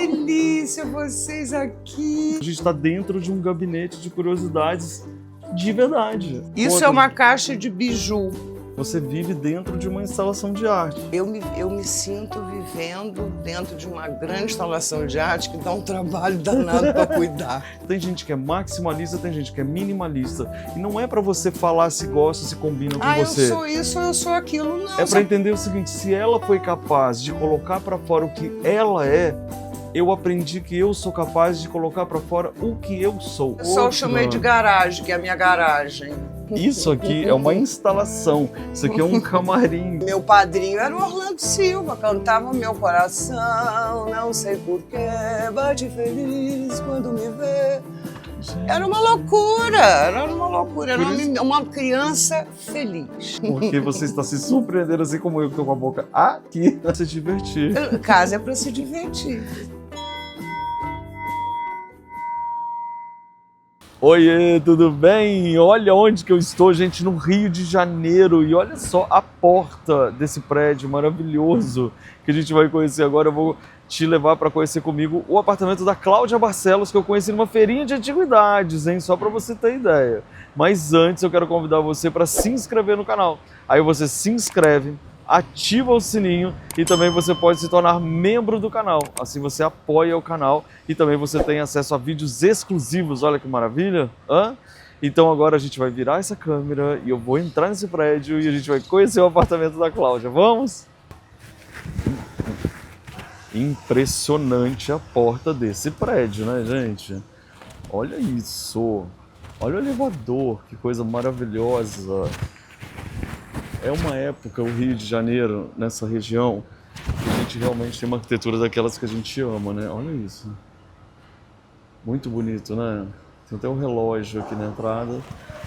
delícia vocês aqui. A gente está dentro de um gabinete de curiosidades de verdade. Isso é uma caixa de biju. Você vive dentro de uma instalação de arte. Eu me sinto vivendo dentro de uma grande instalação de arte que dá um trabalho danado para cuidar. Tem gente que é maximalista, tem gente que é minimalista. E não é para você falar se gosta, se combina com você. Eu sou isso, eu sou aquilo. Não, é para entender o seguinte, se ela foi capaz de colocar para fora o que ela é, eu aprendi que eu sou capaz de colocar para fora o que eu sou. Eu só chamei de garagem, que é a minha garagem. Isso aqui é uma instalação, isso aqui é um camarim. Meu padrinho era o Orlando Silva, cantava Meu Coração, não sei porquê, bate feliz quando me vê. Era uma loucura, era uma criança feliz. Porque você está se surpreendendo assim como eu, que estou com a boca aqui, para se divertir. Casa é para se divertir. Oiê, tudo bem? Olha onde que eu estou, gente, no Rio de Janeiro. E olha só a porta desse prédio maravilhoso que a gente vai conhecer agora. Eu vou te levar para conhecer comigo o apartamento da Cláudia Barcelos, que eu conheci numa feirinha de antiguidades, hein? Só para você ter ideia. Mas antes eu quero convidar você para se inscrever no canal. Aí você se inscreve, ativa o sininho e também você pode se tornar membro do canal. Assim você apoia o canal e também você tem acesso a vídeos exclusivos. Olha que maravilha! Então agora a gente vai virar essa câmera e eu vou entrar nesse prédio e a gente vai conhecer o apartamento da Cláudia. Vamos? Impressionante a porta desse prédio, né, gente? Olha isso! Olha o elevador, que coisa maravilhosa! É uma época, o Rio de Janeiro, nessa região, que a gente realmente tem uma arquitetura daquelas que a gente ama, né? Olha isso. Muito bonito, né? Tem até um relógio aqui na entrada.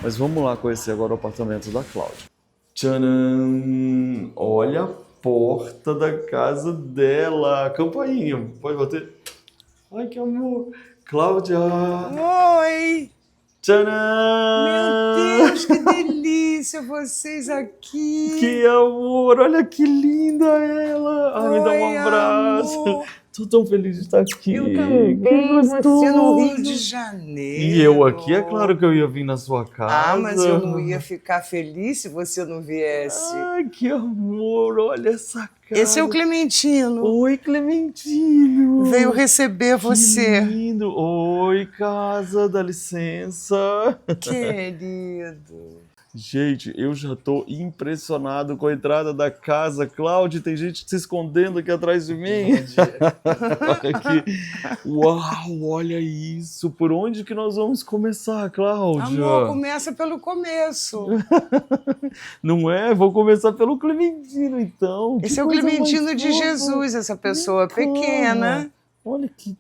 Mas vamos lá conhecer agora o apartamento da Cláudia. Tcharam! Olha a porta da casa dela. Campainha, pode bater? Ai, que amor! Cláudia! Oi! Tcharam! Meu Deus, que delícia vocês aqui! Que amor! Olha que linda ela! Ai, me dá um abraço! Amor. Tô tão feliz de estar aqui! Eu também, você no Rio de Janeiro! E eu aqui, é claro que eu ia vir na sua casa! Ah, mas eu não ia ficar feliz se você não viesse! Ai, que amor! Olha essa casa! Esse é o Clementino! Oi, Clementino! Veio receber você! Que lindo! Oi, casa, dá licença! Querido! Gente, eu já tô impressionado com a entrada da casa. Cláudia, tem gente se escondendo aqui atrás de mim. Olha aqui. Uau, olha isso. Por onde que nós vamos começar, Cláudia? Amor, começa pelo começo. Não é? Vou começar pelo Clementino, então. Esse é o Clementino de Jesus, essa pessoa pequena. Olha que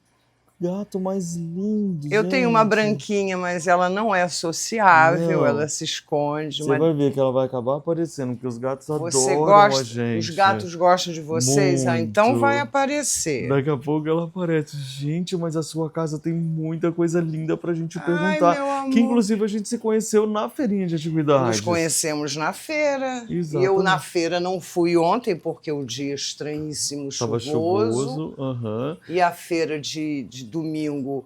gato mais lindo, Eu tenho uma gente. branquinha, mas ela não é sociável, Não. ela se esconde. Você vai ver que ela vai acabar aparecendo, porque os gatos Você adoram gosta, a gente. os gatos gostam de vocês? Ah, então Muito. vai aparecer. Daqui a pouco ela aparece. Gente, mas a sua casa tem muita coisa linda pra gente Ai, perguntar. meu amor. Que inclusive a gente se conheceu na feirinha de antiguidades. Nos conhecemos na feira. Exatamente. E eu na feira não fui ontem, porque o dia estranhíssimo, Tava chuvoso. Aham. E a feira de domingo,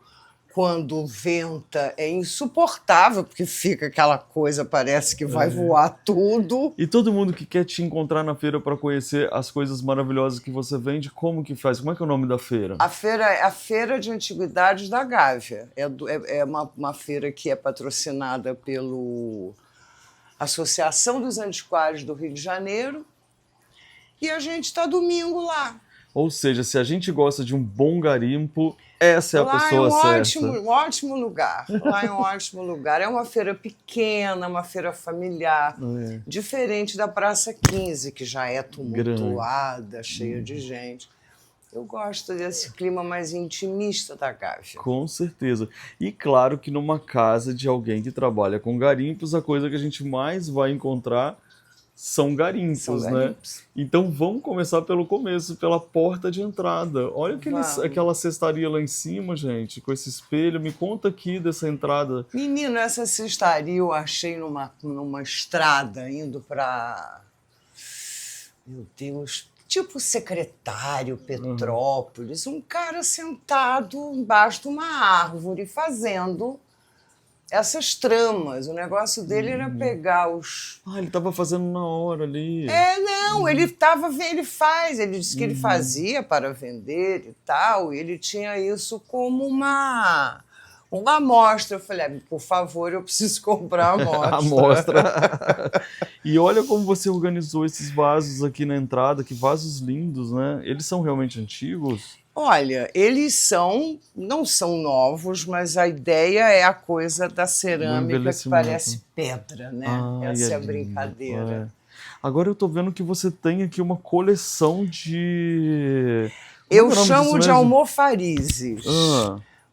quando venta, é insuportável, porque fica aquela coisa, parece que vai voar tudo. E todo mundo que quer te encontrar na feira para conhecer as coisas maravilhosas que você vende, como que faz? Como é que é o nome da feira? A feira é a Feira de Antiguidades da Gávea. É uma feira que é patrocinada pela Associação dos Antiquários do Rio de Janeiro. E a gente está domingo lá. Ou seja, se a gente gosta de um bom garimpo, essa é a pessoa certa. Um ótimo lugar. Lá é um ótimo lugar. É uma feira pequena, uma feira familiar, diferente da Praça 15, que já é tumultuada, cheia de gente. Eu gosto desse clima mais intimista da Gávea. Com certeza. E claro que numa casa de alguém que trabalha com garimpos, a coisa que a gente mais vai encontrar são garimpos, né? Então vamos começar pelo começo, pela porta de entrada. Olha aquela cestaria lá em cima, gente, com esse espelho. Me conta aqui dessa entrada. Menino, essa cestaria eu achei numa estrada indo para... Meu Deus, tipo secretário Petrópolis, um cara sentado embaixo de uma árvore fazendo essas tramas. O negócio dele era pegar os... Ah, ele estava fazendo na hora ali. Não, ele disse que ele fazia para vender e tal, e ele tinha isso como uma amostra. Eu falei, por favor, eu preciso comprar a amostra. Amostra. E olha como você organizou esses vasos aqui na entrada, que vasos lindos, né? Eles são realmente antigos? Olha, eles não são novos, mas a ideia é a coisa da cerâmica que parece pedra, né? Essa é a brincadeira. Agora eu tô vendo que você tem aqui uma coleção de... Eu chamo de almofarizes.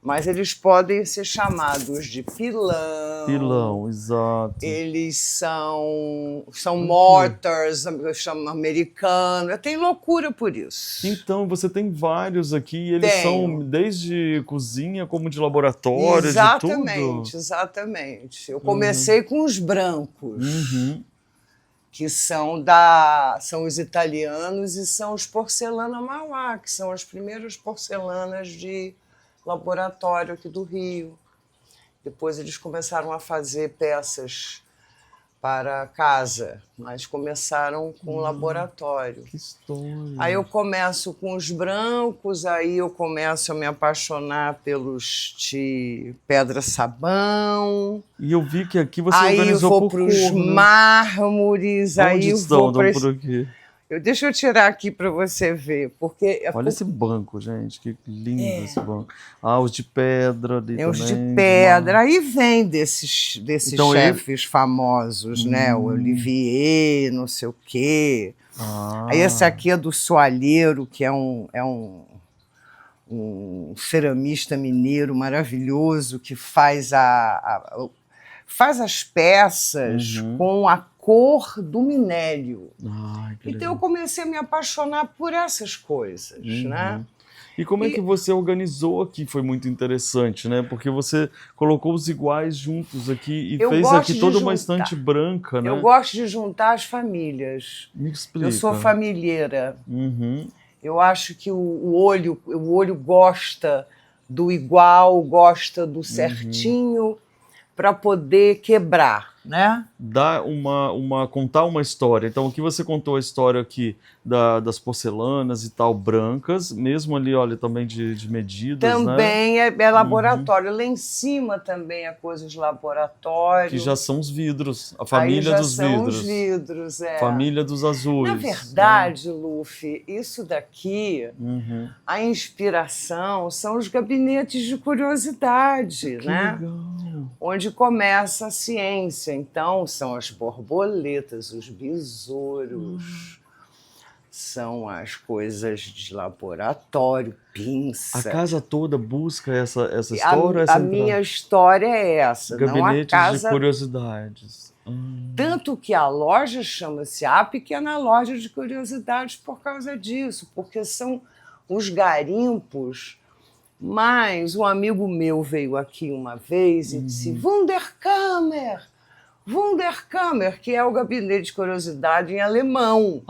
Mas eles podem ser chamados de pilão. Pilão, exato. Eles são mortars, eu chamo americano. Eu tenho loucura por isso. Então, você tem vários aqui, e eles são desde cozinha como de laboratório, exatamente, de tudo? Exatamente. Eu comecei com os brancos, que são os italianos e são os porcelana Mauá, que são as primeiras porcelanas de laboratório aqui do Rio. Depois eles começaram a fazer peças para casa, mas começaram com laboratório. Que história! Aí eu começo com os brancos, aí eu começo a me apaixonar pelos de pedra-sabão. E eu vi que aqui você organizou por cor, né? Aí eu vou para os mármores, aí eu vou para... por aqui. Deixa eu tirar aqui para você ver, porque... Olha esse banco, gente, que lindo esse banco. Os de pedra ali também. Os de pedra, aí vem desses então, chefes famosos, né? O Olivier, não sei o quê. Aí esse aqui é do Soalheiro, que é um ceramista mineiro maravilhoso que faz as peças com a cor do minério. Então eu comecei a me apaixonar por essas coisas, né? E como é que você organizou aqui? Foi muito interessante, né? Porque você colocou os iguais juntos aqui e fez aqui toda uma estante branca, né? Eu gosto de juntar as famílias. Me explica. Eu sou familheira. Eu acho que o olho gosta do igual, gosta do certinho, para poder quebrar, né? Contar uma história. Então, aqui você contou a história aqui das porcelanas e tal, brancas, mesmo ali, olha, também de medidas, também, né? É laboratório. Lá em cima também é coisas de laboratório. Que já são os vidros, a família dos vidros. São os vidros, Família dos azuis. Na verdade, Luffy, isso daqui, a inspiração são os gabinetes de curiosidade, né? Legal. Onde começa a ciência. Então, são as borboletas, os besouros, são as coisas de laboratório, pinça. A casa toda busca essa história? A minha história é essa, gabinetes não a casa... de curiosidades. Tanto que a loja chama-se A Pequena Loja de Curiosidades por causa disso, porque são os garimpos. Mas um amigo meu veio aqui uma vez e disse: Wunderkammer, que é o gabinete de curiosidade em alemão.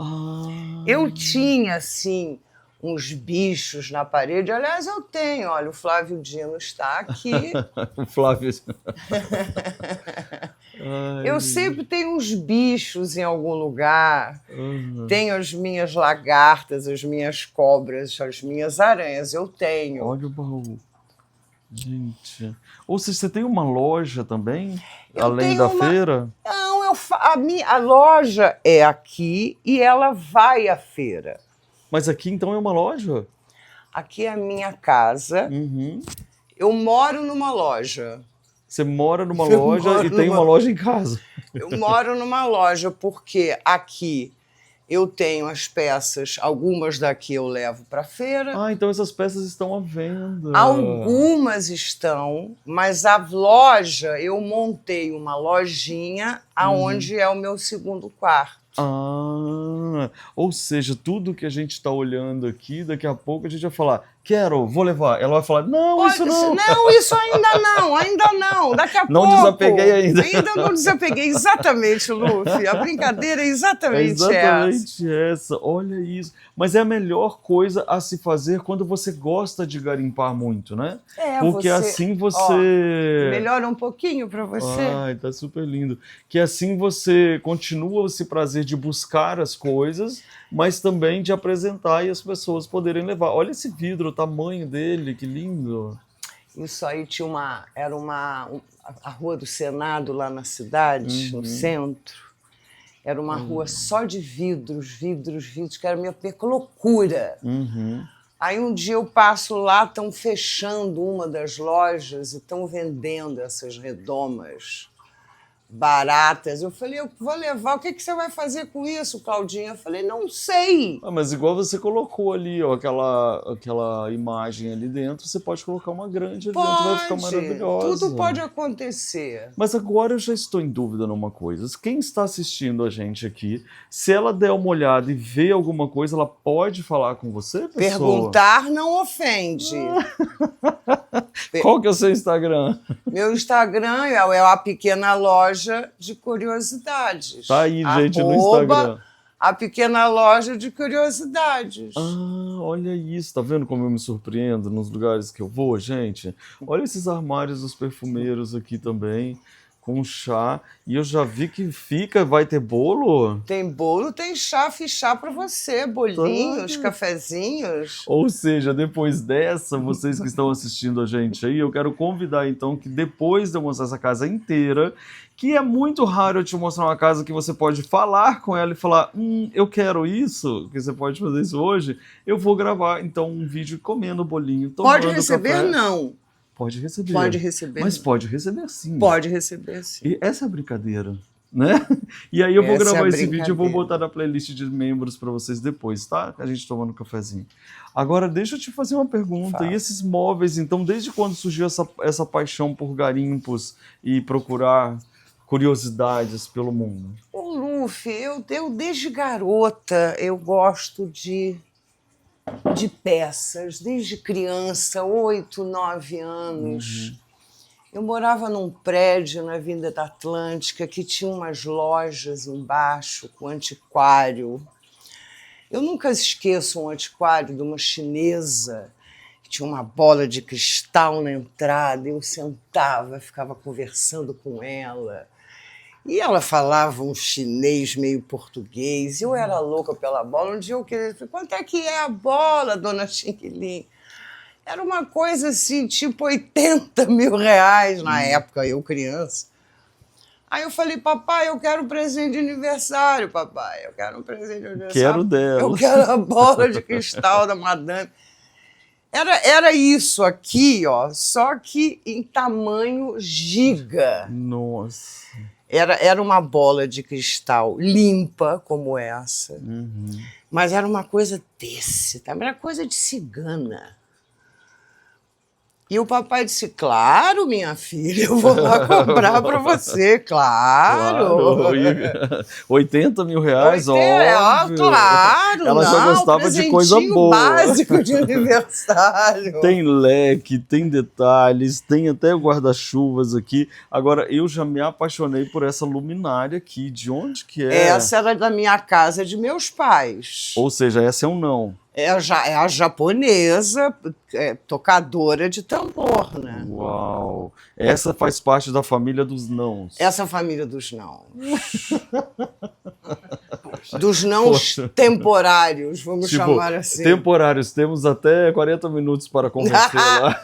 Eu tinha, assim, uns bichos na parede. Aliás, eu tenho. Olha, o Flávio Dino está aqui. O Flávio. Eu sempre tenho uns bichos em algum lugar. Tenho as minhas lagartas, as minhas cobras, as minhas aranhas. Eu tenho. Olha o baú. Gente. Ou seja, você tem uma loja também? Além da feira? Não, a loja é aqui e ela vai à feira. Mas aqui então é uma loja? Aqui é a minha casa. Eu moro numa loja. Você mora numa loja e tem uma loja em casa. Eu moro numa loja porque aqui eu tenho as peças, algumas daqui eu levo para a feira. Então essas peças estão à venda. Algumas estão, mas a loja, eu montei uma lojinha aonde é o meu segundo quarto. Ou seja, tudo que a gente está olhando aqui, daqui a pouco a gente vai falar, quero, vou levar. Ela vai falar, não, isso não. Não, isso ainda não. Daqui a pouco. Não desapeguei ainda. Ainda não desapeguei, exatamente, Luffy. A brincadeira é exatamente essa. Olha isso. Mas é a melhor coisa a se fazer quando você gosta de garimpar muito, né? Porque assim você... Ó, melhora um pouquinho para você. Ai, tá super lindo. Que assim você continua esse prazer de buscar as coisas, mas também de apresentar e as pessoas poderem levar. Olha esse vidro, o tamanho dele, que lindo. Isso aí era a Rua do Senado lá na cidade, no centro. Era uma rua só de vidros, que era minha loucura. Aí um dia eu passo lá, estão fechando uma das lojas e estão vendendo essas redomas baratas. Eu falei, eu vou levar, o que você vai fazer com isso, Claudinha? Eu falei, não sei. Mas igual você colocou ali, ó, aquela imagem ali dentro, você pode colocar uma grande ali dentro, vai ficar maravilhosa. Tudo pode acontecer. Mas agora eu já estou em dúvida numa coisa. Quem está assistindo a gente aqui, se ela der uma olhada e ver alguma coisa, ela pode falar com você, pessoa? Perguntar não ofende. Qual que é o seu Instagram? Meu Instagram é a Pequena Loja de Curiosidades. Tá aí, gente, no Instagram. A Pequena Loja de Curiosidades. Olha isso, tá vendo como eu me surpreendo nos lugares que eu vou, gente? Olha esses armários dos perfumeiros aqui também, com chá. E eu já vi que vai ter bolo? Tem bolo, tem chá, fiz chá pra você, bolinhos, cafezinhos. Ou seja, depois dessa, vocês que estão assistindo a gente aí, eu quero convidar então que depois de eu mostrar essa casa inteira, que é muito raro eu te mostrar uma casa que você pode falar com ela e falar, eu quero isso, que você pode fazer isso hoje, eu vou gravar então um vídeo comendo bolinho, tomando café. Pode receber, não. Pode receber. Pode receber. Mas pode receber sim. Pode receber sim. E essa é a brincadeira, né? E aí eu vou gravar esse vídeo e vou botar na playlist de membros para vocês depois, tá? A gente tomando um cafezinho. Agora, deixa eu te fazer uma pergunta. Fala. E esses móveis, então, desde quando surgiu essa paixão por garimpos e procurar curiosidades pelo mundo? Ô, Luffy, eu desde garota, eu gosto de peças, desde criança, 8, 9 anos. Eu morava num prédio na Avenida da Atlântica que tinha umas lojas embaixo com antiquário. Eu nunca esqueço um antiquário de uma chinesa que tinha uma bola de cristal na entrada. Eu sentava, ficava conversando com ela. E ela falava um chinês meio português. Eu era louca pela bola. Um dia eu queria... Quanto é que é a bola, dona Xinquilim? Era uma coisa assim, tipo 80 mil reais na época, eu criança. Aí eu falei, papai, eu quero um presente de aniversário, papai. Eu quero um presente de aniversário. Quero dela. Eu quero a bola de cristal da madame. Era isso aqui, ó, só que em tamanho giga. Nossa. Era uma bola de cristal limpa como essa, mas era uma coisa desse, tá? Era coisa de cigana. E o papai disse, claro, minha filha, eu vou lá comprar para você, claro. 80 mil reais, óbvio. Claro, ela só gostava de coisa boa. Básico de aniversário. Tem leque, tem detalhes, tem até guarda-chuvas aqui. Agora, eu já me apaixonei por essa luminária aqui. De onde que é? Essa era da minha casa, de meus pais. Ou seja, essa é um não. É a japonesa, tocadora de tambor, né? Uau! Essa faz parte da família dos nãos. Essa é a família dos nãos. Dos nãos temporários, vamos chamar assim. Temporários, temos até 40 minutos para conversar lá.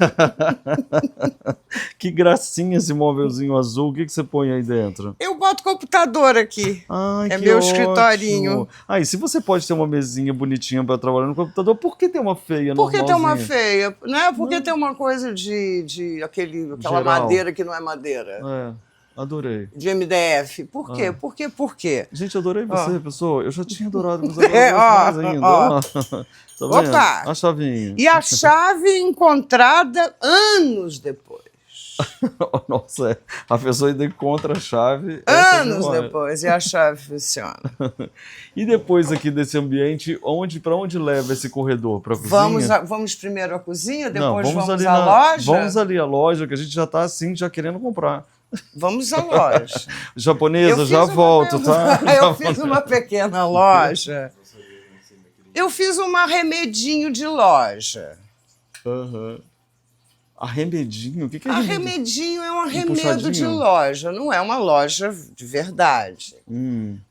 Que gracinha esse móvelzinho azul. O que você põe aí dentro? Eu boto computador aqui. Ai, é que meu ótimo. Escritorinho. E se você pode ter uma mesinha bonitinha para trabalhar no computador, por que tem uma feia? Por que tem uma feia? Né? Porque tem uma coisa de aquela geral. Madeira que não é madeira. Adorei. De MDF. Por quê? Por quê? Gente, adorei você, pessoa. Eu já tinha adorado, mas agora mais ainda. Tá vendo? Opa! A chavinha. E a chave encontrada anos depois. Nossa, a pessoa ainda encontra a chave. Anos depois, e a chave funciona. E depois aqui desse ambiente, para onde leva esse corredor? Para a cozinha? Vamos primeiro à cozinha, Não, depois vamos à loja? Vamos ali à loja, que a gente já está assim, já querendo comprar. Vamos à loja. Japonesa, já volto, tá? Eu fiz uma pequena loja. Eu fiz um arremedinho de loja. Uhum. Arremedinho? O que é arremedinho? Arremedinho é um arremedo de loja. Não é uma loja de verdade.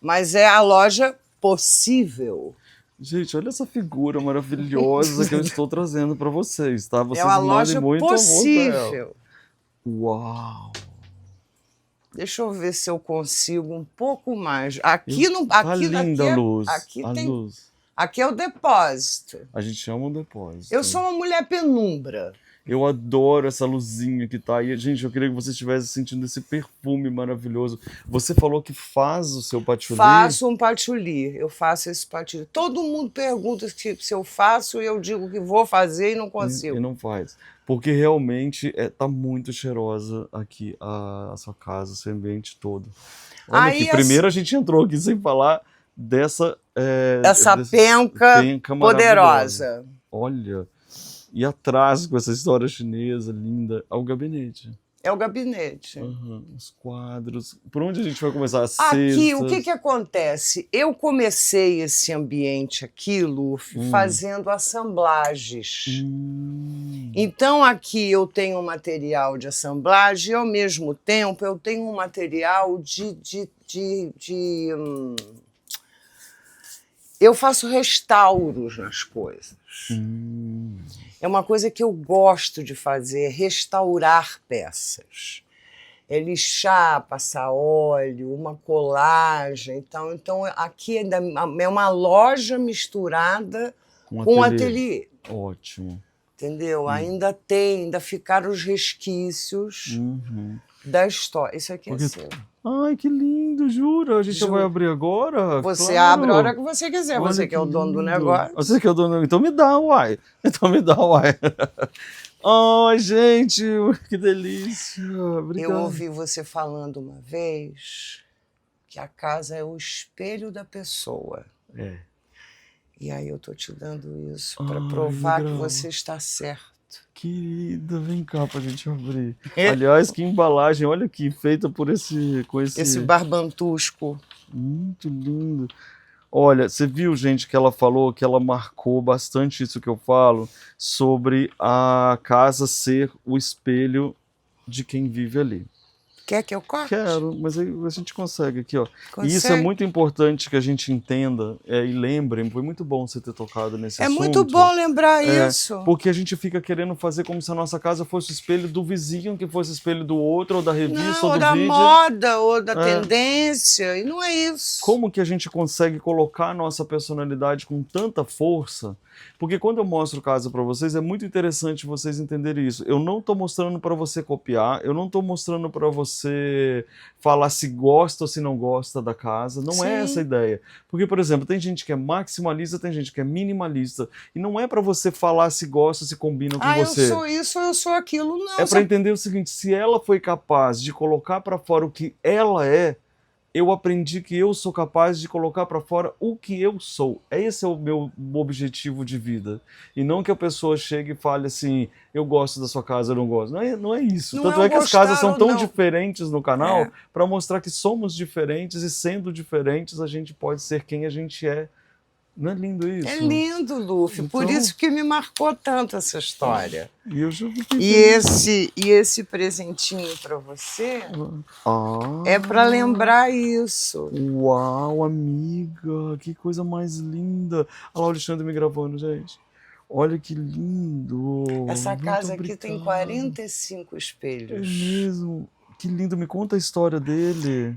Mas é a loja possível. Gente, olha essa figura maravilhosa que eu estou trazendo para vocês, tá? Vocês é uma loja muito possível. Uau! Deixa eu ver se eu consigo um pouco mais. Aqui não. Tá Aqui linda a luz. Aqui a tem. Luz. Aqui é o depósito. A gente chama um depósito. Eu sou uma mulher penumbra. Eu adoro essa luzinha que tá aí. Gente, eu queria que você estivesse sentindo esse perfume maravilhoso. Você falou que faz o seu patchouli? Faço um patchouli. Eu faço esse patchouli. Todo mundo pergunta se eu faço e eu digo que vou fazer e não consigo. E não faz. Porque realmente tá muito cheirosa aqui a sua casa, o seu ambiente todo. Olha aí, aqui, primeiro a gente entrou aqui sem falar dessa penca poderosa. Olha, e atrás com essa história chinesa linda, é o gabinete. É o gabinete. Os quadros. Por onde a gente vai começar? As aqui, cestas. o que acontece? Eu comecei esse ambiente aqui, Luffy, fazendo assemblagens. Então aqui eu tenho um material de assemblagem e ao mesmo tempo eu tenho um material eu faço restauros nas coisas. É uma coisa que eu gosto de fazer, restaurar peças. É lixar, passar óleo, uma colagem. Então aqui é uma loja misturada com um ateliê. Ótimo. Entendeu? Ainda ficaram os resquícios da história. Isso aqui é seu. Ai, que lindo, jura? A gente já vai abrir agora? Você abre a hora que você quiser. Olha, você que é o dono do negócio. Você que é o dono. Então me dá, uai. Ai, gente, que delícia. Obrigado. Eu ouvi você falando uma vez que a casa é o espelho da pessoa. É. E aí eu tô te dando isso para provar que você está certo. Querida, vem cá pra gente abrir. Aliás, que embalagem, olha aqui, feita com esse barbantusco. Muito lindo. Olha, você viu, gente, que ela falou que ela marcou bastante isso que eu falo sobre a casa ser o espelho de quem vive ali. Quer que eu corte? Quero, mas aí a gente consegue aqui, ó. Consegue? E isso é muito importante que a gente entenda e lembrem. Foi muito bom você ter tocado nesse assunto. É muito bom lembrar isso. Porque a gente fica querendo fazer como se a nossa casa fosse o espelho do vizinho, que fosse o espelho do outro, ou da revista, ou do da vídeo. moda, ou da tendência, e não é isso. Como que a gente consegue colocar a nossa personalidade com tanta força? Porque quando eu mostro casa para vocês, é muito interessante vocês entenderem isso. Eu não estou mostrando para você copiar, eu não estou mostrando para você falar se gosta ou se não gosta da casa. Não é essa a ideia. Porque, por exemplo, tem gente que é maximalista, tem gente que é minimalista. E não é para você falar se gosta, se combina com você. Eu sou isso, eu sou aquilo. Não, é para entender o seguinte, se ela foi capaz de colocar para fora o que ela é, eu aprendi que eu sou capaz de colocar para fora o que eu sou. Esse é o meu objetivo de vida. E não que a pessoa chegue e fale assim, eu gosto da sua casa, eu não gosto. Não é isso. Não Tanto é que as casas são tão não. diferentes no canal para mostrar que somos diferentes e sendo diferentes a gente pode ser quem a gente é. Não é lindo isso? É lindo, Luffy. Por isso que me marcou tanto essa história. E eu já e esse presentinho para você é para lembrar isso. Uau, amiga, que coisa mais linda. Olha lá o Alexandre me gravando, gente. Olha que lindo. Essa casa aqui tem 45 espelhos. É mesmo? Que lindo. Me conta a história dele.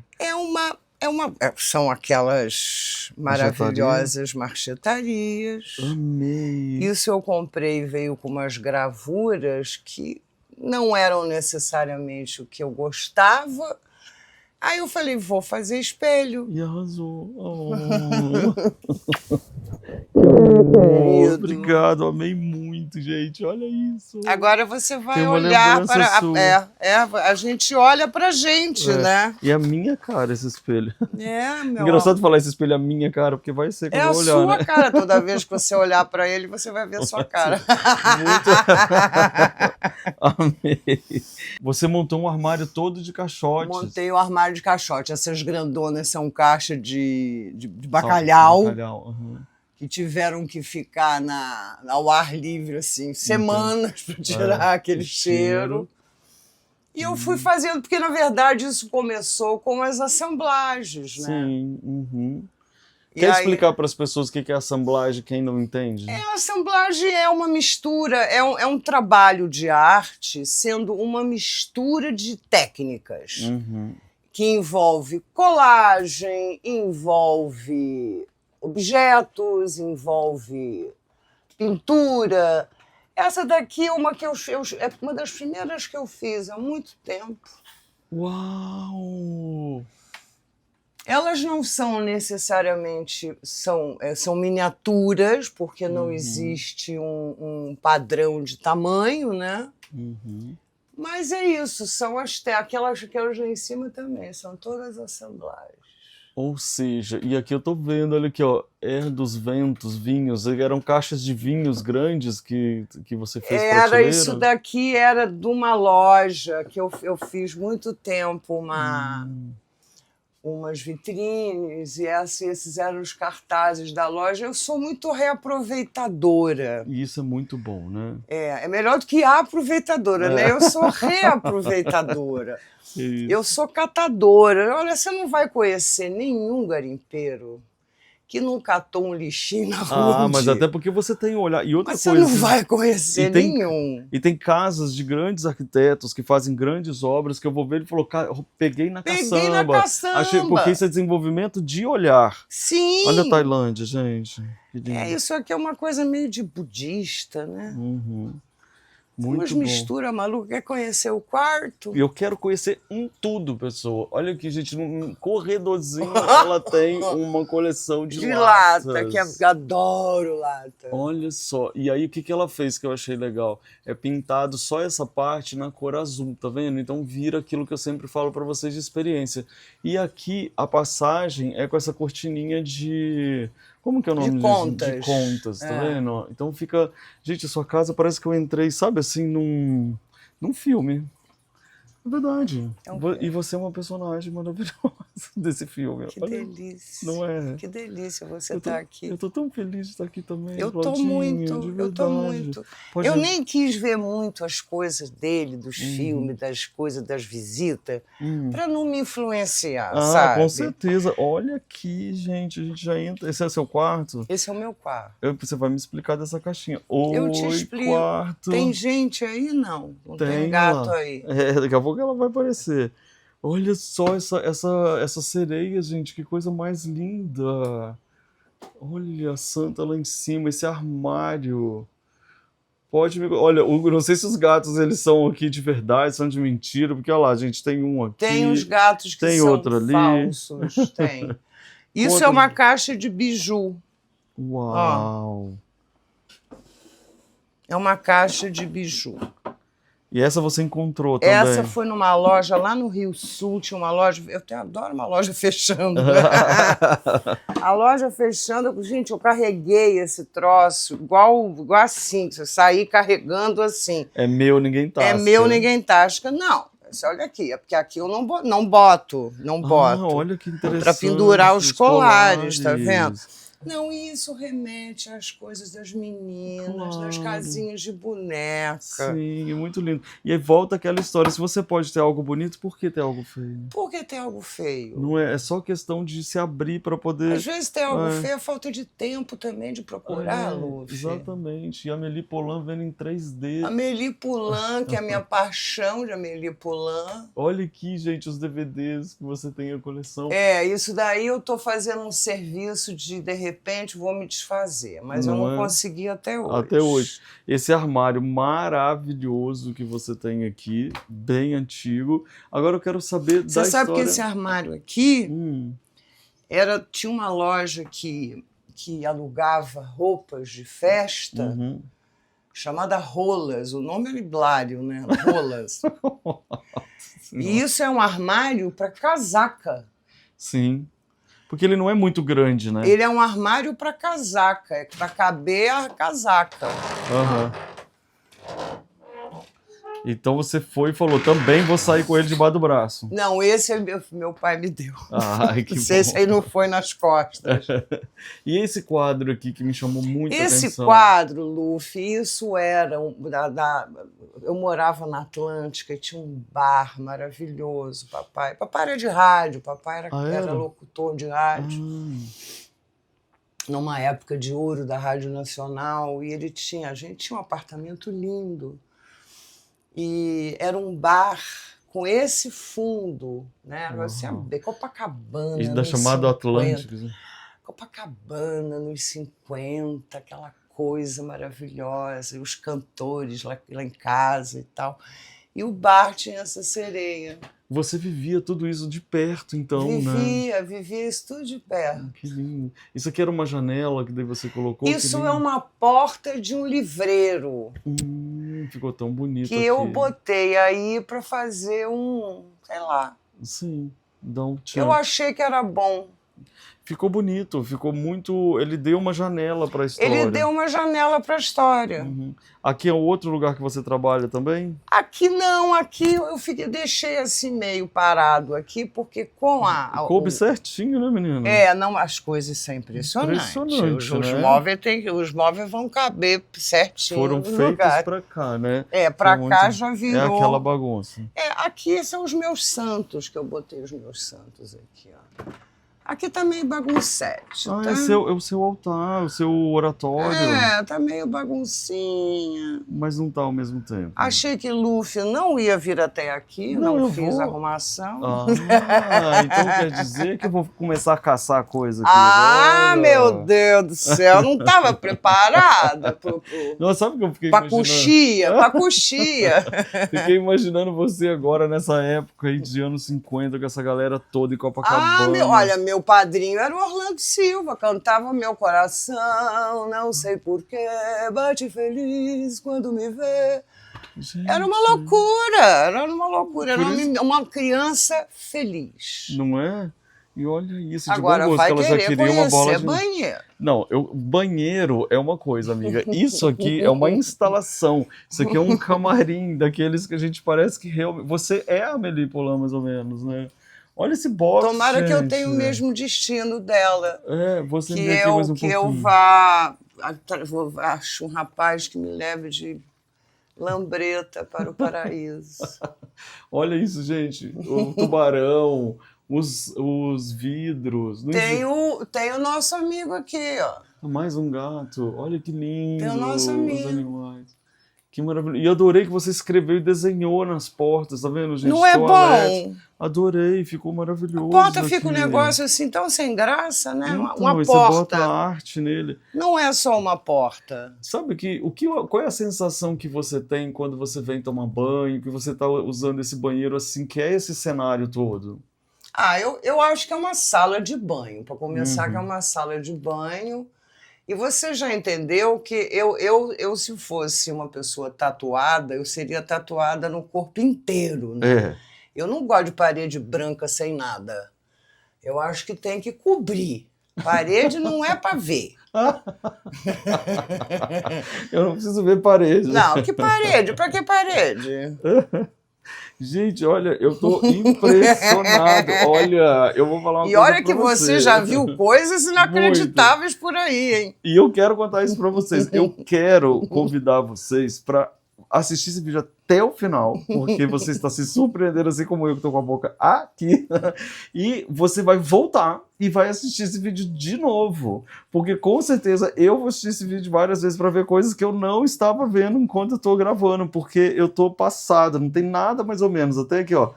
São aquelas maravilhosas marchetarias. Amei. Isso eu comprei e veio com umas gravuras que não eram necessariamente o que eu gostava. Aí eu falei, vou fazer espelho. E arrasou. querido. Obrigado, amei muito, gente. Olha isso. Agora você vai Tem uma olhar lembrança para... sua. a gente olha pra gente, né? E a minha cara, esse espelho. Meu Engraçado amor. falar esse espelho, a minha cara, porque vai ser quando É eu a olhar, sua né? cara. Toda vez que você olhar pra ele, você vai ver a sua cara. Muito. Amei. Você montou um armário todo de caixotes. Montei o armário de caixote. Essas grandonas são caixa de bacalhau. Uhum. Que tiveram que ficar ao ar livre, assim, semanas para tirar aquele cheiro. E eu fui fazendo, porque na verdade isso começou com as assemblagens, né? Sim. Uhum. Quer explicar para as pessoas o que é assemblagem, quem não entende? A assemblagem é uma mistura, é um trabalho de arte, sendo uma mistura de técnicas, que envolve colagem, envolve objetos, envolve pintura. Essa daqui é uma que é uma das primeiras que eu fiz há muito tempo. Uau! Elas não são necessariamente são miniaturas, porque não existe um padrão de tamanho, né? Mas é isso, são aquelas lá em cima também, são todas assemblagens. Ou seja, e aqui eu tô vendo, olha aqui, ó, dos ventos, vinhos, eram caixas de vinhos grandes que você fez prateleira? Isso daqui era de uma loja que eu fiz muito tempo umas vitrines, e esses eram os cartazes da loja. Eu sou muito reaproveitadora. E isso é muito bom, né? É melhor do que aproveitadora, né? Eu sou reaproveitadora. Eu sou catadora. Olha, você não vai conhecer nenhum garimpeiro que não catou um lixinho na rua. Mas até porque você tem um olhar. E outra Mas coisa, você não vai conhecer nenhum. E tem casas de grandes arquitetos que fazem grandes obras que eu vou ver, ele falou, cara, eu peguei na caçamba. Porque isso é desenvolvimento de olhar. Sim. Olha a Tailândia, gente. Isso aqui é uma coisa meio de budista, né? Muito umas bom. Mistura maluca. Quer conhecer o quarto? E eu quero conhecer tudo, pessoa. Olha aqui, gente, num corredorzinho ela tem uma coleção de latas. Lata, que eu adoro lata. Olha só. E aí, o que ela fez que eu achei legal? É pintado só essa parte na cor azul, tá vendo? Então vira aquilo que eu sempre falo para vocês de experiência. E aqui, a passagem é com essa cortininha de... Como que é o nome disso? De contas, tá vendo? Então fica... Gente, a sua casa parece que eu entrei, sabe, assim, num filme. É verdade. E você é uma personagem maravilhosa desse filme. Que delícia. Não é? Que delícia você estar aqui. Eu tô tão feliz de estar aqui também. Eu tô muito. Eu nem quis ver muito as coisas dele, dos filmes, das coisas, das visitas, para não me influenciar, sabe? Com certeza. Olha aqui, gente, a gente já entra. Esse é seu quarto? Esse é o meu quarto. Você vai me explicar dessa caixinha. Eu te explico. Quarto. Tem gente aí? Não tem gato aí. Daqui a pouco ela vai aparecer. Olha só essa sereia, gente, que coisa mais linda. Olha a santa lá em cima, esse armário. Olha, não sei se os gatos eles são aqui de verdade, são de mentira, porque olha lá, gente, tem um aqui. Tem uns gatos que tem são outro ali. falsos, tem. Isso é uma caixa de biju. Uau! É uma caixa de biju. E essa você encontrou também? Essa foi numa loja lá no Rio Sul, tinha uma loja, eu adoro uma loja fechando. Né? A loja fechando, gente, eu carreguei esse troço igual assim, eu saí carregando assim. É meu, ninguém tasca. É meu, ninguém tasca. Não, olha aqui, é porque aqui eu não boto. Olha que interessante. Para pendurar os colares, tá vendo? Não, isso remete às coisas das meninas, das casinhas de boneca. Sim, muito lindo. E aí volta aquela história, se você pode ter algo bonito, por que ter algo feio? Por que ter algo feio? Não é só questão de se abrir para poder... Às vezes ter algo feio é falta de tempo também de procurar, Luffy. Exatamente. E a Amélie Poulain vendo em 3D. Amélie Poulain, que é a minha paixão de Amélie Poulain. Olha aqui, gente, os DVDs que você tem a coleção. Isso daí eu tô fazendo um serviço de repente vou me desfazer, mas eu não consegui até hoje. Até hoje. Esse armário maravilhoso que você tem aqui, bem antigo. Agora eu quero saber da história... Você sabe que esse armário aqui tinha uma loja que que alugava roupas de festa, chamada Rolas. O nome era hilário, né? Rolas. E isso é um armário para casaca. Sim. Porque ele não é muito grande, né? Ele é um armário para casaca, é para caber a casaca. Então você foi e falou, também vou sair com ele debaixo do braço. Não, esse é meu pai me deu. Ai, que bom. Esse aí não foi nas costas. E esse quadro aqui que me chamou muito a atenção? Esse quadro, Luffy, isso era... eu morava na Atlântica e tinha um bar maravilhoso, papai. Papai era de rádio, papai era locutor de rádio. Numa época de ouro da Rádio Nacional, e a gente tinha um apartamento lindo. E era um bar com esse fundo, né? Assim, Copacabana. Ainda chamado Atlântico. Copacabana, nos 50, aquela coisa maravilhosa, e os cantores lá em casa e tal. E o bar tinha essa sereia. Você vivia tudo isso de perto, então, né? Vivia isso tudo de perto. Que lindo. Isso aqui era uma janela que daí você colocou? Isso é uma porta de um livreiro. Ficou tão bonito que aqui. eu botei aí para fazer sei lá. Sim, dá um tchan. Eu achei que era bom. Ficou bonito, ficou muito... Ele deu uma janela para a história. Ele deu uma janela para a história. Aqui é outro lugar que você trabalha também? Aqui não, aqui eu deixei assim meio parado aqui, porque com coube certinho, né, menina? Não, as coisas são impressionantes. Impressionante, os móveis vão caber certinho. Foram feitos para cá, né? Para cá já virou... É aquela bagunça. Aqui são os meus santos, que eu botei os meus santos aqui, ó. Aqui tá meio baguncete. Tá? É o seu altar, o seu oratório. Tá meio baguncinha. Mas não tá ao mesmo tempo. Achei que Luffy não ia vir até aqui, não fiz arrumação. Então quer dizer que eu vou começar a caçar coisa aqui. Meu Deus do céu, não estava preparada Não, sabe o que eu fiquei imaginando? Pra coxia. Fiquei imaginando você agora nessa época aí de anos 50, com essa galera toda em Copacabana. Olha, meu padrinho era o Orlando Silva, cantava Meu Coração, não sei porquê, bate feliz quando me vê. Gente. Era uma loucura, era uma criança feliz. Não é? E olha isso, de agora bom gosto, vai que ela já queria uma bola de... banheiro. Não, banheiro é uma coisa, amiga. Isso aqui é uma instalação. Isso aqui é um camarim daqueles que a gente parece que realmente... Você é a Amélie Poulain, mais ou menos, né? Olha esse box, tomara gente, que eu tenha o mesmo destino dela. Você me aqui mais um pouquinho. Que eu acho um rapaz que me leve de lambreta para o paraíso. Olha isso, gente. O tubarão, os vidros. Tem o nosso amigo aqui, ó. Mais um gato. Olha que lindo. Tem o nosso amigo. Os animais. Que maravilha. E adorei que você escreveu e desenhou nas portas, tá vendo, gente? Não é bom? Adorei, ficou maravilhoso. A porta fica um negócio assim tão sem graça, né? Então, uma você porta. Bota a arte nele. Não é só uma porta. Sabe qual é a sensação que você tem quando você vem tomar banho, que você está usando esse banheiro assim, que é esse cenário todo? Eu acho que é uma sala de banho. Para começar, que é uma sala de banho. E você já entendeu que eu, se fosse uma pessoa tatuada, eu seria tatuada no corpo inteiro, né? Eu não gosto de parede branca sem nada. Eu acho que tem que cobrir. Parede não é para ver. Eu não preciso ver parede. Não, que parede? Para que parede? Gente, olha, eu tô impressionado. Olha, eu vou falar uma coisa. E olha que você já viu coisas inacreditáveis por aí, hein? E eu quero contar isso pra vocês. Eu quero convidar vocês pra assistir esse vídeo até o final, porque você está se surpreendendo assim como eu, que tô com a boca aqui. E você vai voltar e vai assistir esse vídeo de novo, porque com certeza eu vou assistir esse vídeo várias vezes para ver coisas que eu não estava vendo enquanto eu tô gravando, porque eu tô passado, não tem nada mais ou menos. Até aqui, ó,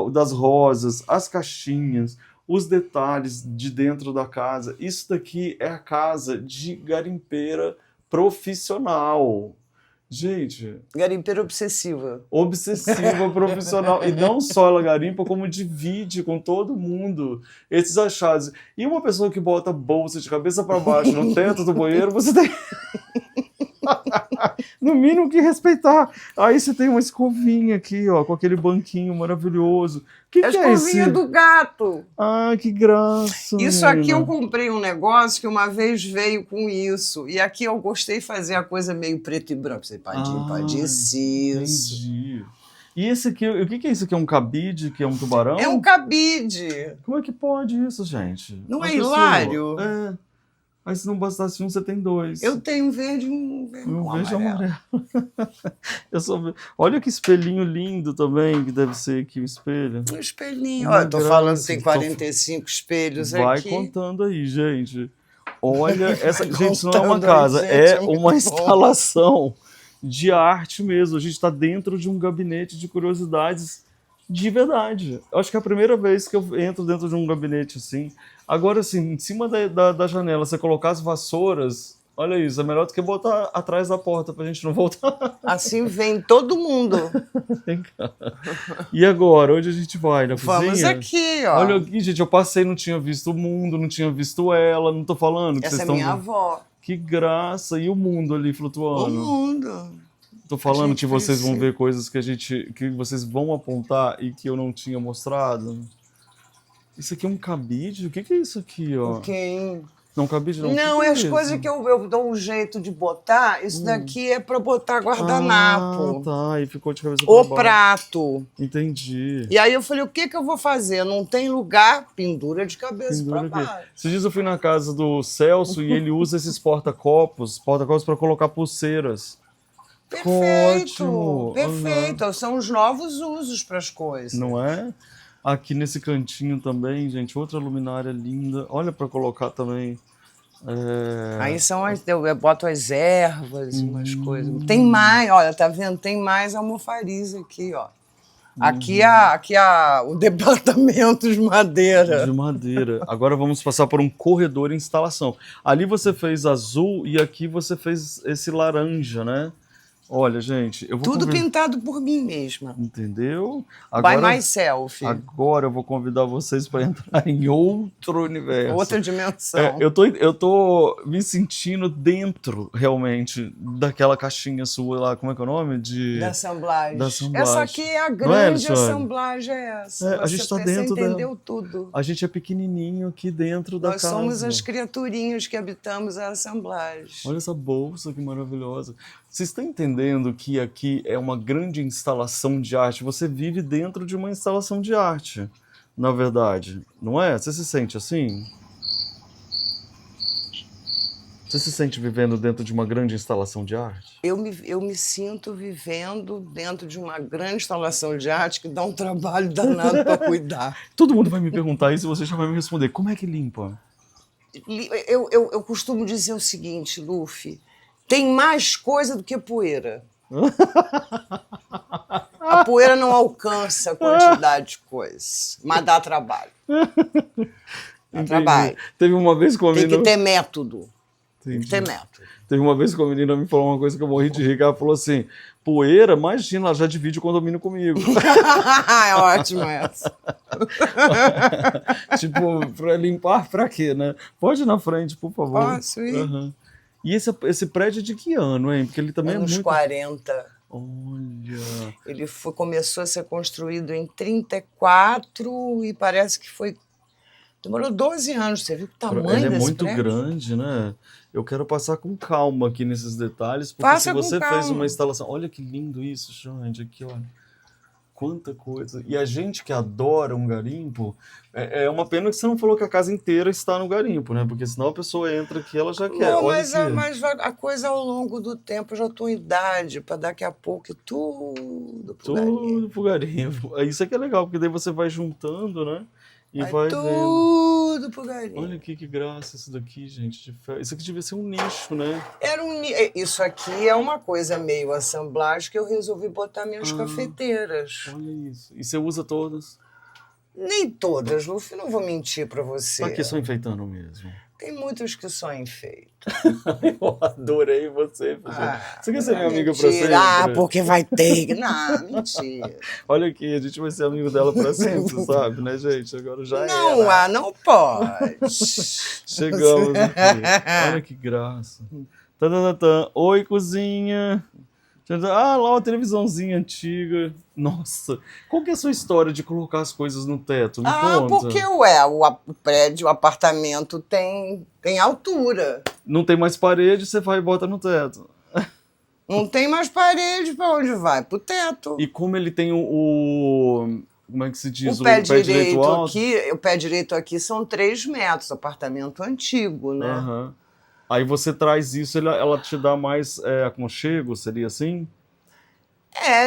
das rosas, as caixinhas, os detalhes de dentro da casa. Isso daqui é a casa de garimpeira profissional. Gente... Garimpeira obsessiva. Obsessiva, profissional. E não só ela garimpa, como divide com todo mundo esses achados. E uma pessoa que bota bolsa de cabeça para baixo no teto do banheiro, você tem... no mínimo que respeitar. Aí você tem uma escovinha aqui, ó, com aquele banquinho maravilhoso. O que A é esse? escovinha do gato. Ah, que graça. Isso menina. aqui eu comprei um negócio que uma vez veio com isso. E aqui eu gostei de fazer a coisa meio preto e branco. Você pode isso. Entendi. E esse aqui, o que é isso aqui? É um cabide, que é um tubarão? É um cabide. Como é que pode isso, gente? Não A é pessoa- hilário? É. Aí se não bastasse um, você tem dois. Eu tenho um verde e um vejo amarelo. Olha que espelhinho lindo também, que deve ser aqui o espelho. Um espelhinho. Uma Olha, eu tô falando que graça. tem 45 espelhos Vai aqui. contando aí, gente. Olha, essa Vai gente, isso não é uma contando aí, casa, gente, é é muito uma bom. instalação de arte mesmo. A gente está dentro de um gabinete de curiosidades de verdade. Eu acho que é a primeira vez que eu entro dentro de um gabinete assim. Agora, assim, em cima da janela, você colocar as vassouras, olha isso, é melhor do que botar atrás da porta pra gente não voltar. Assim vem todo mundo. Vem cá. E agora, onde a gente vai? Na Vamos cozinha? aqui, ó. Olha aqui, gente, eu passei, não tinha visto o mundo, não tinha visto ela, não tô falando que Essa vocês é estão... minha avó. Que graça, e o mundo ali O flutuando? mundo. Tô falando gente que vocês vão precisa. ver coisas que vocês vão apontar e que eu não tinha mostrado. Isso aqui é um cabide? O que é isso aqui, ó? Quem? Não, cabide não. Não, O que é é as isso? coisas que eu dou um jeito de botar. Isso daqui é pra botar guardanapo. Ah, tá, e ficou de cabeça pra O baixo. prato. Entendi. E aí eu falei, o que eu vou fazer? Não tem lugar, pendura de cabeça Pendura pra aqui. baixo. Esses dias eu fui na casa do Celso e ele usa esses porta-copos para colocar pulseiras. Ficou Perfeito, ótimo. perfeito. São os novos usos para as coisas. Não é? Aqui nesse cantinho também, gente, outra luminária linda. Olha para colocar também. Aí são eu boto as ervas e umas coisas. Tem mais, olha, tá vendo? Tem mais almofariz aqui, ó. Aqui o departamento de madeira. De madeira. Agora vamos passar por um corredor em instalação. Ali você fez azul e aqui você fez esse laranja, né? Olha, gente, eu vou Tudo pintado por mim mesma. Entendeu? By myself. Agora eu vou convidar vocês para entrar em outro universo. Outra dimensão. Eu tô me sentindo dentro, realmente, daquela caixinha sua lá, como é que é o nome? Da assemblagem. Da assemblagem. Essa aqui é a Não é, grande Alexandre? assemblagem, é essa. A gente tá Você dentro dela. entendeu tudo. A gente é pequenininho aqui dentro da Nós casa. somos as criaturinhas que habitamos a assemblagem. Olha essa bolsa que maravilhosa. Vocês estão entendendo que aqui é uma grande instalação de arte? Você vive dentro de uma instalação de arte, na verdade. Não é? Você se sente assim? Você se sente vivendo dentro de uma grande instalação de arte? Eu me sinto vivendo dentro de uma grande instalação de arte que dá um trabalho danado para cuidar. Todo mundo vai me perguntar isso e você já vai me responder. Como é que limpa? Eu costumo dizer o seguinte, Luffy, tem mais coisa do que poeira. A poeira não alcança a quantidade de coisas, mas dá trabalho. Dá trabalho. Teve uma vez com a Tem menina... que ter método. Tem Entendi. que ter método. Teve uma vez que a menina me falou uma coisa que eu morri de rir, que ela falou assim, poeira, imagina, ela já divide o condomínio comigo. É ótimo essa. Tipo, pra limpar pra quê, né? Pode ir na frente, por favor. Posso ir? Uhum. E esse prédio é de que ano, hein? Porque ele também Anos é muito... 40. Olha... Ele começou a ser construído em 34 e parece que foi... Demorou 12 anos. Você viu o tamanho Ele é desse muito prédio? grande, né? Eu quero passar com calma aqui nesses detalhes, porque Passa se com você fez calma. uma instalação... Olha que lindo isso, gente, aqui, olha. Quanta coisa. E a gente que adora um garimpo, é uma pena que você não falou que a casa inteira está no garimpo, né? Porque senão a pessoa entra aqui, ela já quer. Não, Olha mas, aqui. mas a coisa ao longo do tempo, eu já estou em idade para daqui a pouco tudo pro garimpo. Tudo pro garimpo. Isso aqui é legal, porque daí você vai juntando, né? E vai vendo. Tudo pro garimpo. Olha aqui que graça isso daqui, gente. Isso aqui devia ser um nicho, né? Isso aqui é uma coisa meio assemblagem que eu resolvi botar minhas cafeteiras. Olha isso. E você usa todas? Nem todas, Luffy, não vou mentir para você. Tá aqui só enfeitando mesmo. Tem muitos que sonham feito. Eu adorei você. Você quer ser minha amiga pra sempre? Porque vai ter. Não, mentira. Olha aqui, a gente vai ser amigo dela pra sempre, sabe, né, gente? Agora já Não, não pode. Chegamos aqui. Olha que graça. Oi, cozinha. Ah, lá uma televisãozinha antiga. Nossa, qual que é a sua história de colocar as coisas no teto? Me conta. Porque, o prédio, o apartamento tem altura. Não tem mais parede, você vai e bota no teto. Não tem mais parede, para onde vai? Pro teto. E como ele tem como é que se diz? O pé direito aqui, o pé direito aqui são 3 metros, apartamento antigo, né? Uhum. Aí você traz isso, ela te dá mais aconchego, seria assim?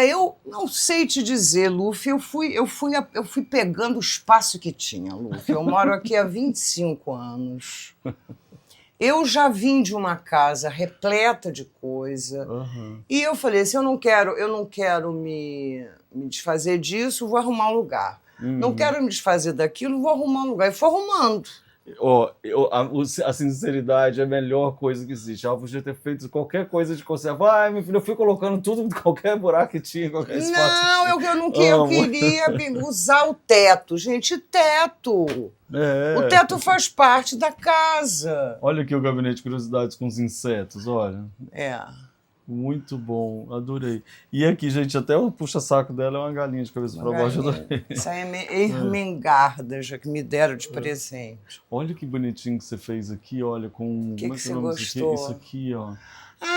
Eu não sei te dizer, Luffy, eu fui pegando o espaço que tinha, Luffy. Eu moro aqui há 25 anos. Eu já vim de uma casa repleta de coisa. Uhum. E eu falei assim, eu não quero me desfazer disso, vou arrumar um lugar. Uhum. Não quero me desfazer daquilo, vou arrumar um lugar. E fui arrumando. A sinceridade é a melhor coisa que existe. Ela podia ter feito qualquer coisa de conserva. Meu filho, eu fui colocando tudo, qualquer buraco que tinha, qualquer espaço. Não, eu queria usar o teto. Gente, teto. O teto faz parte da casa. Olha aqui o gabinete de curiosidades com os insetos, olha. Muito bom, adorei. E aqui, gente, até o puxa-saco dela é uma galinha de cabeça para baixo. Essa é Ermengarda, já que me deram de presente. Olha que bonitinho que você fez aqui, olha, com... O que você gostou? Isso aqui, ó.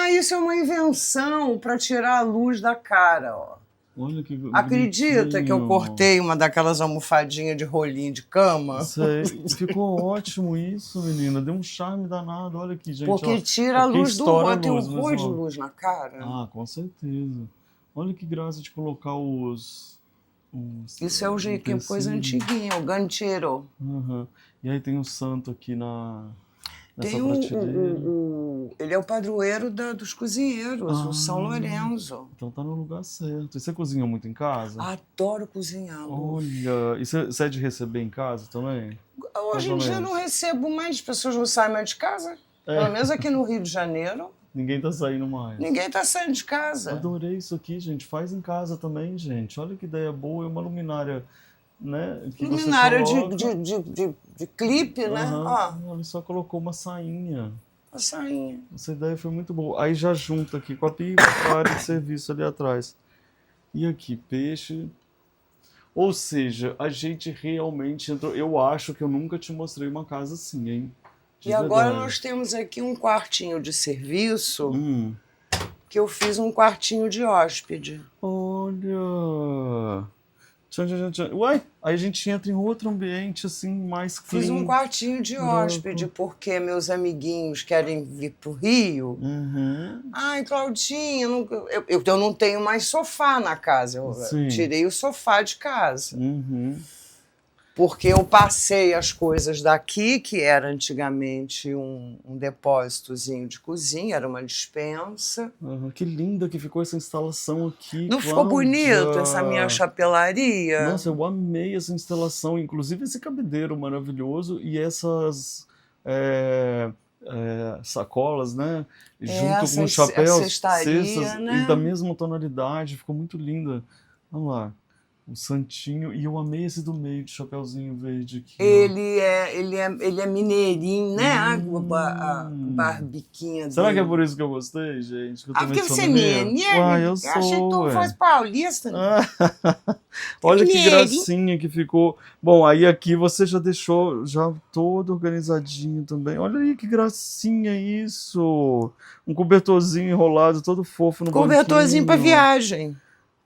Isso é uma invenção para tirar a luz da cara, ó. Olha que Acredita bonitinho. que eu cortei uma daquelas almofadinhas de rolinho de cama? Sei. Ficou ótimo isso, menina. Deu um charme danado. Olha aqui, gente. Porque tira a luz do rosto. Tem horror de luz na cara. Com certeza. Olha que graça de colocar os isso é que é coisa antiguinha, o gancheiro. Uhum. E aí tem o santo aqui nessa prateleira. Ele é o padroeiro dos cozinheiros, o São Lourenço. Então tá no lugar certo. E você cozinha muito em casa? Adoro cozinhar. Olha, e você é de receber em casa também? Hoje em dia eu não recebo mais, as pessoas não saem mais de casa. Pelo menos aqui no Rio de Janeiro. Ninguém tá saindo mais. Ninguém tá saindo de casa. Adorei isso aqui, gente. Faz em casa também, gente. Olha que ideia boa. É uma luminária, né? Luminária de clipe, né? Ele só colocou uma sainha. Uma sainha. Essa ideia foi muito boa. Aí já junta aqui com a pia e a área de serviço ali atrás. E aqui, peixe. Ou seja, a gente realmente entrou... Eu acho que eu nunca te mostrei uma casa assim, hein? E agora nós temos aqui um quartinho de serviço, que eu fiz um quartinho de hóspede. Olha! Uai, aí a gente entra em outro ambiente, assim, mais clean. Fiz um quartinho de hóspede, porque meus amiguinhos querem vir pro Rio. Ai, Claudinha, eu não tenho mais sofá na casa. Eu tirei o sofá de casa. Porque eu passei as coisas daqui, que era antigamente um depósitozinho de cozinha, era uma despensa. Que linda que ficou essa instalação aqui. Não ficou bonito essa minha chapelaria? Nossa, eu amei essa instalação, inclusive esse cabideiro maravilhoso e essas sacolas, né? Junto com os chapéus, cestas, né? E da mesma tonalidade, ficou muito linda. Vamos lá. O santinho, e eu amei esse do meio, de chapeuzinho verde aqui. Ele é mineirinho, né? A barbiquinha dele. Será que é por isso que eu gostei, gente? Que eu porque você é mineiro? Eu sou, achei que tu fosse paulista. Olha que gracinha que ficou. Bom, aí aqui você já deixou todo organizadinho também. Olha aí que gracinha isso. Um cobertorzinho enrolado, todo fofo no banquinho. Cobertorzinho pra viagem.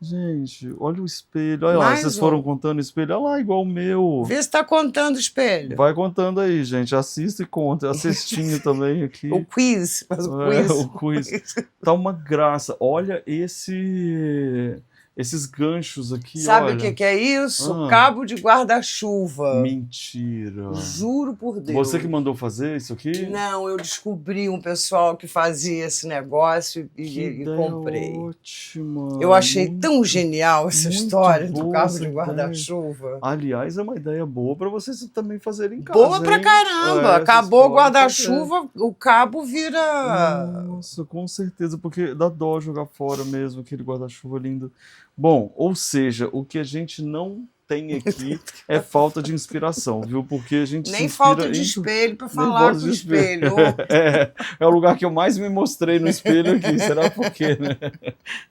Gente, olha o espelho. Olha lá, vocês foram contando o espelho. Olha lá, igual o meu. Vê se tá contando o espelho. Vai contando aí, gente. Assista e conta. A cestinha também aqui. O quiz. Faz o quiz. O quiz. Tá uma graça. Olha esse Esses ganchos aqui, Sabe olha. o que é isso? Cabo de guarda-chuva. Mentira. Juro por Deus. Você que mandou fazer isso aqui? Não, eu descobri um pessoal que fazia esse negócio e comprei. Ótima. Eu achei tão genial essa história do cabo de guarda-chuva. Aliás, é uma ideia boa para vocês também fazerem em casa. Boa pra caramba. Acabou o guarda-chuva, o cabo vira... Nossa, com certeza, porque dá dó jogar fora mesmo aquele guarda-chuva lindo. Bom, ou seja, o que a gente não tem aqui é falta de inspiração, viu? Porque a gente nem falta de espelho para falar com o espelho. É o lugar que eu mais me mostrei no espelho aqui. Será por quê, né?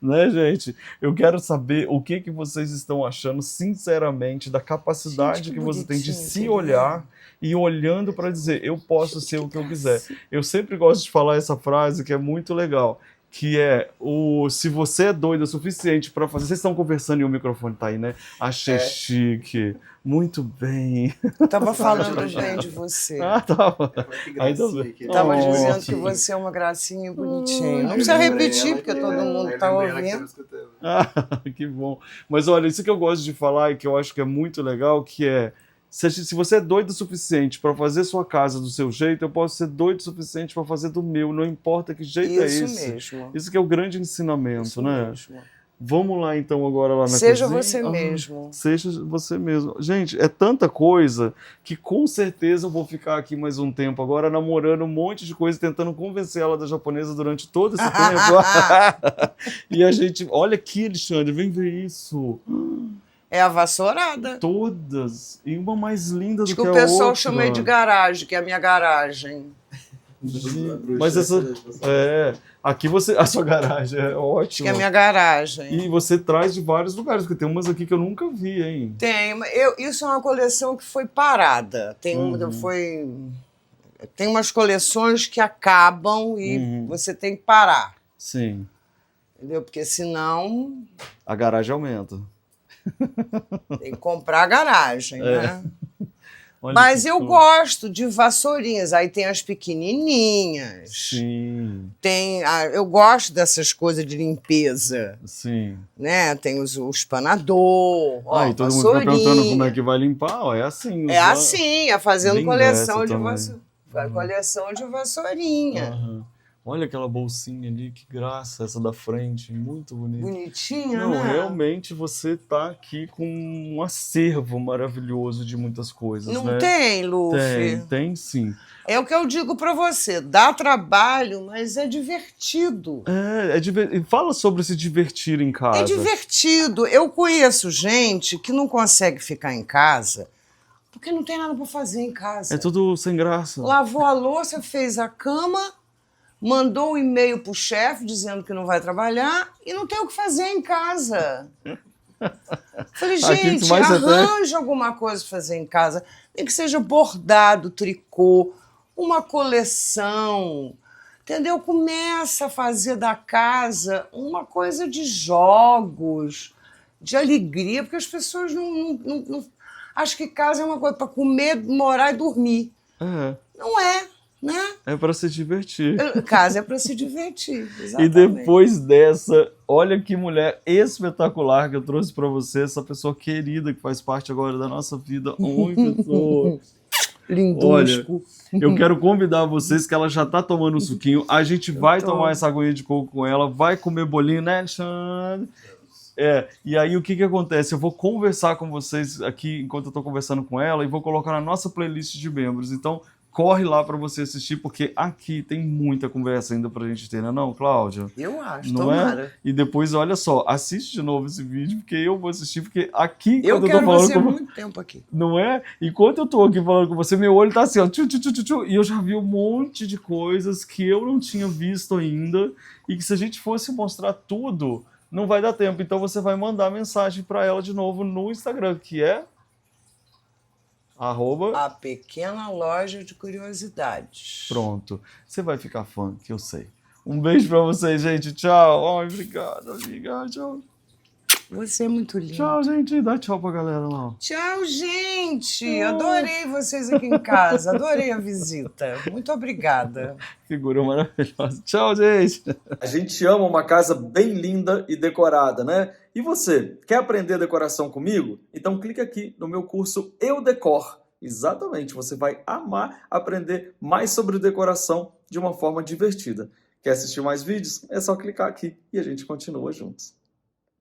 Né, gente? Eu quero saber o que vocês estão achando, sinceramente, da capacidade que você tem de se olhar e olhando para dizer, eu posso ser o que eu quiser. Eu sempre gosto de falar essa frase que é muito legal, que é se você é doido o suficiente para fazer... Vocês estão conversando e o microfone tá aí, né? Achei chique. Muito bem. Eu tava falando bem de você. Tava. Ainda bem. Tava dizendo que você é uma gracinha bonitinha. Não precisa repetir, porque todo mundo tá ouvindo. Que bom. Mas olha, isso que eu gosto de falar e que eu acho que é muito legal, que é se você é doido o suficiente para fazer sua casa do seu jeito, eu posso ser doido o suficiente para fazer do meu, não importa que jeito é esse. Isso mesmo. Isso que é o grande ensinamento, isso né? Mesmo. Vamos lá então agora lá na Seja cozinha. você mesmo. Seja você mesmo. Gente, é tanta coisa que com certeza eu vou ficar aqui mais um tempo agora namorando um monte de coisa, tentando convencer ela da japonesa durante todo esse tempo. E a gente... Olha aqui, Alexandre, vem ver isso. É a vassourada. Todas. E uma mais linda do que a outra. O pessoal chama de garagem, que é a minha garagem. Mas essa... aqui você... A sua garagem é ótima. Que é a minha garagem. E você traz de vários lugares, porque tem umas aqui que eu nunca vi, hein? Tem. Isso é uma coleção que foi parada. Tem umas coleções que acabam e você tem que parar. Sim. Entendeu? Porque senão... A garagem aumenta. Tem que comprar a garagem, né? Olha, mas eu gosto de vassourinhas. Aí tem as pequenininhas. Sim. Eu gosto dessas coisas de limpeza. Sim. Né? Tem os espanador. E todo mundo fica perguntando como é que vai limpar. É assim. É fazendo coleção de vassourinha. Vassourinha. Olha aquela bolsinha ali, que graça, essa da frente, muito bonita. Bonitinha, Não, né? realmente você tá aqui com um acervo maravilhoso de muitas coisas, Não né? tem, Luffy? Tem sim. É o que eu digo pra você, dá trabalho, mas é divertido. Fala sobre se divertir em casa. É divertido. Eu conheço gente que não consegue ficar em casa porque não tem nada pra fazer em casa. É tudo sem graça. Lavou a louça, fez a cama... Mandou um e-mail pro chefe dizendo que não vai trabalhar e não tem o que fazer em casa. Falei, gente, arranja alguma coisa pra fazer em casa. Nem que seja bordado, tricô, uma coleção. Entendeu? Começa a fazer da casa uma coisa de jogos, de alegria, porque as pessoas não acham que casa é uma coisa para comer, morar e dormir. Não é. Né? É para se divertir. Casa é para se divertir, exatamente. E depois dessa, olha que mulher espetacular que eu trouxe para você, essa pessoa querida que faz parte agora da nossa vida. Oi, pessoa. Lindusco. Olha, eu quero convidar vocês que ela já tá tomando um suquinho. A gente vai tomar essa aguinha de coco com ela, vai comer bolinho, né, Alexandre? E aí o que acontece? Eu vou conversar com vocês aqui enquanto eu tô conversando com ela e vou colocar na nossa playlist de membros. Então, corre lá para você assistir, porque aqui tem muita conversa ainda pra gente ter, não, Cláudia? Eu acho, não tomara. É? E depois, olha só, assiste de novo esse vídeo, porque eu vou assistir, porque aqui... Eu quero você muito tempo aqui. Não é? Enquanto eu tô aqui falando com você, meu olho tá assim, ó, e eu já vi um monte de coisas que eu não tinha visto ainda, e que se a gente fosse mostrar tudo, não vai dar tempo. Então você vai mandar mensagem para ela de novo no Instagram, que é... A Pequena Loja de Curiosidades. Pronto. Você vai ficar fã, que eu sei. Um beijo pra vocês, gente. Tchau. Obrigado, amiga. Tchau. Você é muito lindo. Tchau, gente. Dá tchau pra galera lá. Tchau, gente. Adorei vocês aqui em casa. Adorei a visita. Muito obrigada. Figura maravilhosa. Tchau, gente. A gente ama uma casa bem linda e decorada, né? E você, quer aprender decoração comigo? Então clica aqui no meu curso Eu Decor. Exatamente, você vai amar aprender mais sobre decoração de uma forma divertida. Quer assistir mais vídeos? É só clicar aqui e a gente continua juntos.